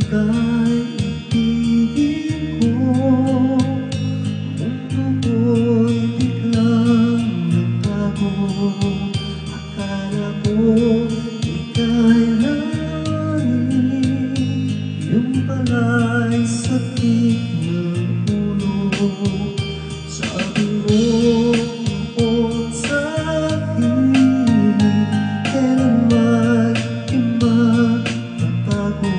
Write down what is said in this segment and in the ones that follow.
ika'y ibigin ko. Mundo ko'y biglang nagbago. Akala ko ika'y langit, yung pala'y sakit ng ulo. Sabi mo tungkol sa'kin, kailanman di magbabago.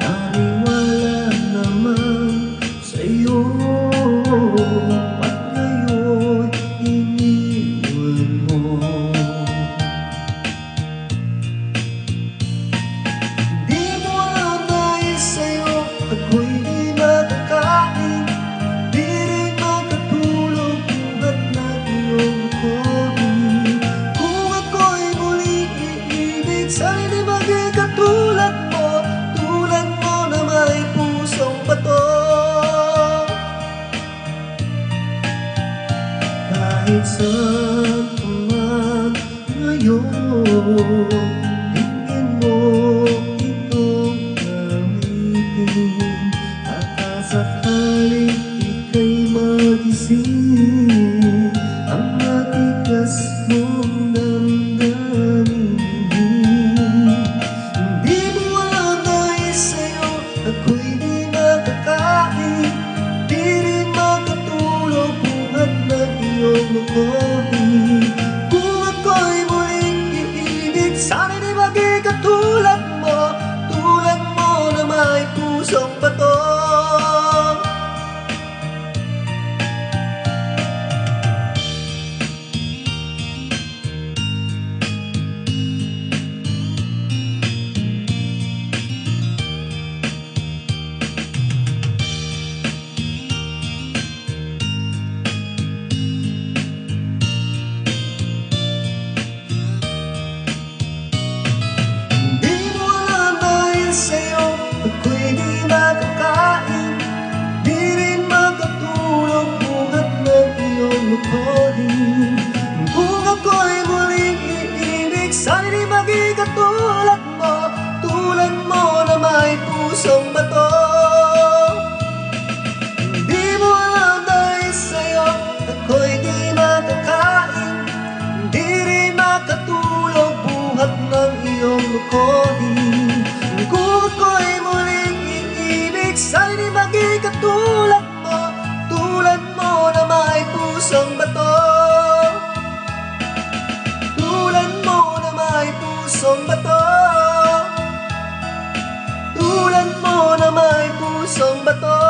Naniwala naman sa'yo, ba't ngayon iniwan mo? Di mo alam dahil sa'yo ako'y di makakain, di rin makatulog at ng iyong kohin. Kung ako'y muling iibig, sana'y di maging katulad mo na may pusong bato. Kahit saan ka man ngayon, tingin mo itong gamitin. At sakaling ika'y magising, ang matigas mong damdamin. Di mo alam dahil sa'yo ako'y di makakain, di rin makatulog buhat ng iyong lokohin. Kung ako'y muling iibig, sana'y di maging katulad mo na may pusong bato. Ako'y di makakain, di rin makatulog buhat ng iyong lokohin. Kung ako'y muling iibig, sana'y di maging katulad mo na may pusong bato. Di mo alam dahil sa'yo ako'y di makakain, di rin makatulog buhat ng iyong lokohin. Kung ako'y muling iibig, sana'y di maging katulad mo na may pusong bato. Tulad mo na may pusong bato. Tulad mo na may pusong bato.